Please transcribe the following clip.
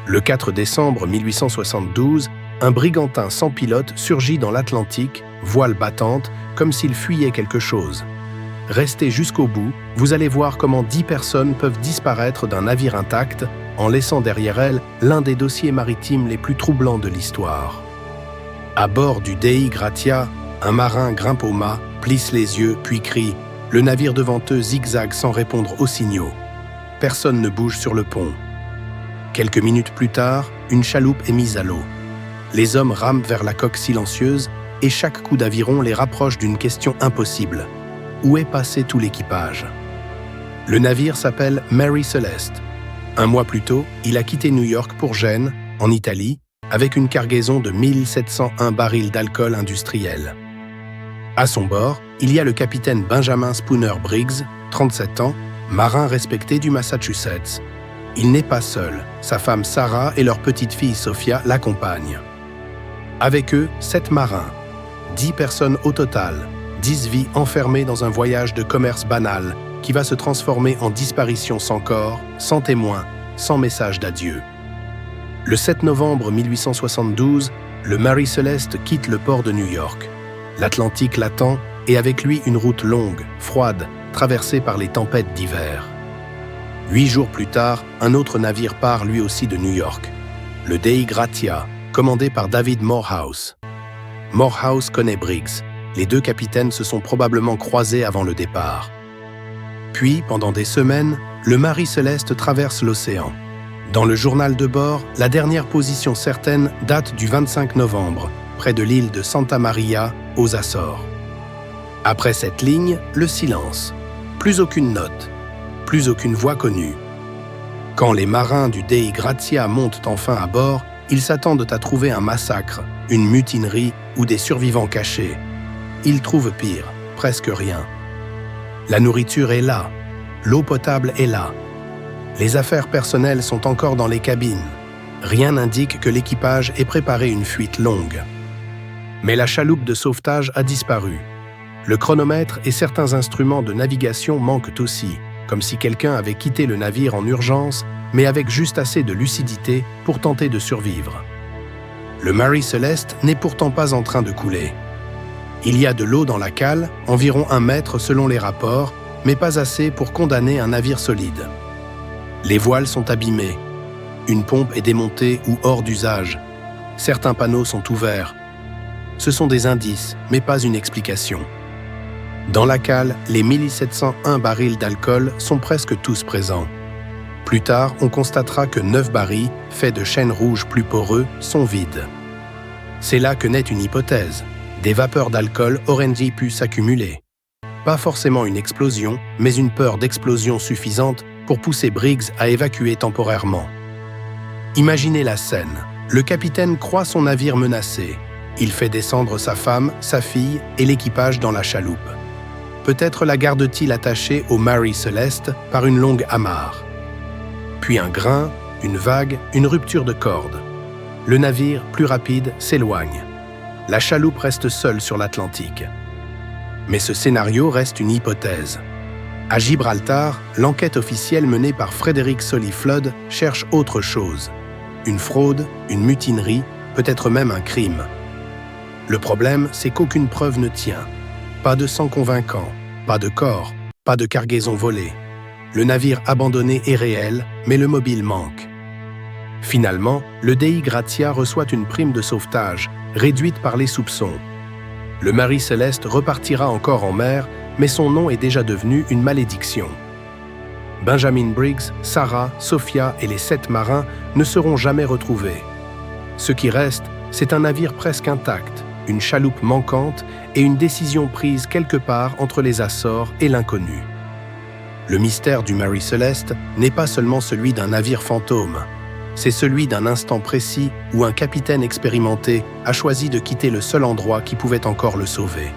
Le 4 décembre 1872, un brigantin sans pilote surgit dans l'Atlantique, voile battante, comme s'il fuyait quelque chose. Restez jusqu'au bout, vous allez voir comment 10 personnes peuvent disparaître d'un navire intact en laissant derrière elles l'un des dossiers maritimes les plus troublants de l'histoire. À bord du Dei Gratia, un marin grimpe au mât, plisse les yeux, puis crie « Le navire devant eux zigzague sans répondre aux signaux. » Personne ne bouge sur le pont. Quelques minutes plus tard, une chaloupe est mise à l'eau. Les hommes rament vers la coque silencieuse et chaque coup d'aviron les rapproche d'une question impossible. Où est passé tout l'équipage? Le navire s'appelle Mary Celeste. Un mois plus tôt, il a quitté New York pour Gênes, en Italie, avec une cargaison de 1701 barils d'alcool industriel. À son bord, il y a le capitaine Benjamin Spooner Briggs, 37 ans, marin respecté du Massachusetts. Il n'est pas seul, sa femme Sarah et leur petite-fille Sophia l'accompagnent. Avec eux, 7 marins, 10 personnes au total, 10 vies enfermées dans un voyage de commerce banal qui va se transformer en disparition sans corps, sans témoin, sans message d'adieu. Le 7 novembre 1872, le Mary Celeste quitte le port de New York. L'Atlantique l'attend et avec lui une route longue, froide, traversée par les tempêtes d'hiver. 8 jours plus tard, un autre navire part lui aussi de New York, le Dei Gratia, commandé par David Morehouse. Morehouse connaît Briggs. Les 2 capitaines se sont probablement croisés avant le départ. Puis, pendant des semaines, le Mary Celeste traverse l'océan. Dans le journal de bord, la dernière position certaine date du 25 novembre, près de l'île de Santa Maria, aux Açores. Après cette ligne, le silence. Plus aucune note, plus aucune voix connue. Quand les marins du Dei Gratia montent enfin à bord, ils s'attendent à trouver un massacre, une mutinerie ou des survivants cachés. Ils trouvent pire, presque rien. La nourriture est là, l'eau potable est là. Les affaires personnelles sont encore dans les cabines. Rien n'indique que l'équipage ait préparé une fuite longue. Mais la chaloupe de sauvetage a disparu. Le chronomètre et certains instruments de navigation manquent aussi, comme si quelqu'un avait quitté le navire en urgence, mais avec juste assez de lucidité pour tenter de survivre. Le Mary Celeste n'est pourtant pas en train de couler. Il y a de l'eau dans la cale, environ 1 mètre selon les rapports, mais pas assez pour condamner un navire solide. Les voiles sont abîmées. Une pompe est démontée ou hors d'usage. Certains panneaux sont ouverts. Ce sont des indices, mais pas une explication. Dans la cale, les 1701 barils d'alcool sont presque tous présents. Plus tard, on constatera que 9 barils, faits de chêne rouge plus poreux, sont vides. C'est là que naît une hypothèse. Des vapeurs d'alcool auraient-elles pu s'accumuler? Pas forcément une explosion, mais une peur d'explosion suffisante pour pousser Briggs à évacuer temporairement. Imaginez la scène. Le capitaine croit son navire menacé. Il fait descendre sa femme, sa fille et l'équipage dans la chaloupe. Peut-être la garde-t-il attachée au Mary Celeste par une longue amarre. Puis un grain, une vague, une rupture de corde. Le navire, plus rapide, s'éloigne. La chaloupe reste seule sur l'Atlantique. Mais ce scénario reste une hypothèse. À Gibraltar, l'enquête officielle menée par Frederick Solly Flood cherche autre chose. Une fraude, une mutinerie, peut-être même un crime. Le problème, c'est qu'aucune preuve ne tient. Pas de sang convaincant, pas de corps, pas de cargaison volée. Le navire abandonné est réel, mais le mobile manque. Finalement, le Dei Gratia reçoit une prime de sauvetage, réduite par les soupçons. Le Mary Celeste repartira encore en mer, mais son nom est déjà devenu une malédiction. Benjamin Briggs, Sarah, Sophia et les 7 marins ne seront jamais retrouvés. Ce qui reste, c'est un navire presque intact, une chaloupe manquante et une décision prise quelque part entre les Açores et l'inconnu. Le mystère du Mary Celeste n'est pas seulement celui d'un navire fantôme, c'est celui d'un instant précis où un capitaine expérimenté a choisi de quitter le seul endroit qui pouvait encore le sauver.